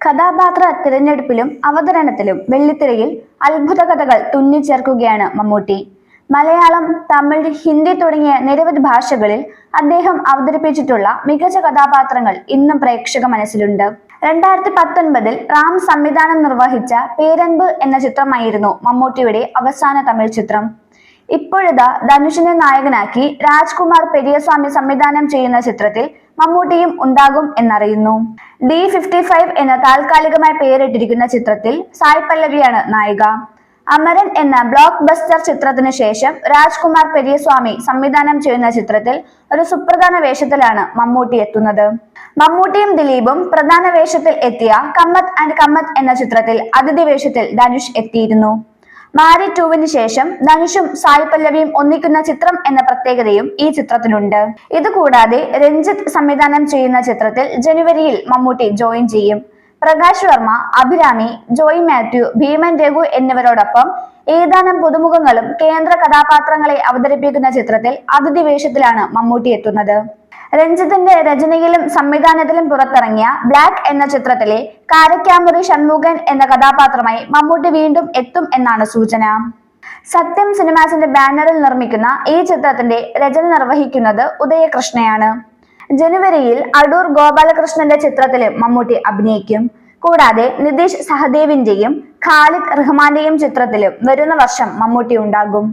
കഥാപാത്ര തിരഞ്ഞെടുപ്പിലും അവതരണത്തിലും വെള്ളിത്തിരയിൽ അത്ഭുത കഥകൾ തുന്നിച്ചേർക്കുകയാണ് മമ്മൂട്ടി. മലയാളം, തമിഴ്, ഹിന്ദി തുടങ്ങിയ നിരവധി ഭാഷകളിൽ അദ്ദേഹം അവതരിപ്പിച്ചിട്ടുള്ള മികച്ച കഥാപാത്രങ്ങൾ ഇന്നും പ്രേക്ഷക മനസ്സിലുണ്ട്. 2019 റാം സംവിധാനം നിർവഹിച്ച പേരൻപ് എന്ന ചിത്രമായിരുന്നു മമ്മൂട്ടിയുടെ അവസാന തമിഴ് ചിത്രം. ഇപ്പോഴിതാ ധനുഷിനെ നായകനാക്കി രാജ്കുമാർ പെരിയസ്വാമി സംവിധാനം ചെയ്യുന്ന ചിത്രത്തിൽ മമ്മൂട്ടിയും ഉണ്ടാകും എന്നറിയുന്നു. D55 എന്ന താൽക്കാലികമായി പേരിട്ടിരിക്കുന്ന ചിത്രത്തിൽ സായ് പല്ലവിയാണ് നായിക. അമരൻ എന്ന ബ്ലോക്ക് ബസ്റ്റർ ചിത്രത്തിനു ശേഷം രാജ്കുമാർ പെരിയസ്വാമി സംവിധാനം ചെയ്യുന്ന ചിത്രത്തിൽ ഒരു സുപ്രധാന വേഷത്തിലാണ് മമ്മൂട്ടി എത്തുന്നത്. മമ്മൂട്ടിയും ദിലീപും പ്രധാന വേഷത്തിൽ എത്തിയ കമ്മത്ത് ആൻഡ് കമ്മത്ത് എന്ന ചിത്രത്തിൽ അതിഥി വേഷത്തിൽ ധനുഷ് എത്തിയിരുന്നു. മാരി 2വിന് ശേഷം ധനുഷും സായ് പല്ലവിയും ഒന്നിക്കുന്ന ചിത്രം എന്ന പ്രത്യേകതയും ഈ ചിത്രത്തിനുണ്ട്. ഇതുകൂടാതെ രഞ്ജിത്ത് സംവിധാനം ചെയ്യുന്ന ചിത്രത്തിൽ ജനുവരിയിൽ മമ്മൂട്ടി ജോയിൻ ചെയ്യും. പ്രകാശ് വർമ്മ, അഭിരാമി, ജോയ് മാത്യു, ഭീമൻ രഘു എന്നിവരോടൊപ്പം ഏതാനും പുതുമുഖങ്ങളും കേന്ദ്ര കഥാപാത്രങ്ങളെ അവതരിപ്പിക്കുന്ന ചിത്രത്തിൽ അതിഥി വേഷത്തിലാണ് മമ്മൂട്ടി എത്തുന്നത്. രഞ്ജിത്തിന്റെ രചനയിലും സംവിധാനത്തിലും പുറത്തിറങ്ങിയ ബ്ലാക്ക് എന്ന ചിത്രത്തിലെ കാരക്കാമുറി ഷൺമുഖൻ എന്ന കഥാപാത്രമായി മമ്മൂട്ടി വീണ്ടും എത്തും എന്നാണ് സൂചന. സത്യം സിനിമാസിന്റെ ബാനറിൽ നിർമ്മിക്കുന്ന ഈ ചിത്രത്തിന്റെ രചന നിർവഹിക്കുന്നത് ഉദയകൃഷ്ണയാണ്. ജനുവരിയിൽ അടൂർ ഗോപാലകൃഷ്ണന്റെ ചിത്രത്തിലും മമ്മൂട്ടി അഭിനയിക്കും. കൂടാതെ നിതീഷ് സഹദേവിന്റെയും ഖാലിദ് റഹ്മാന്റെയും ചിത്രത്തിലും വരുന്ന വർഷം മമ്മൂട്ടി ഉണ്ടാകും.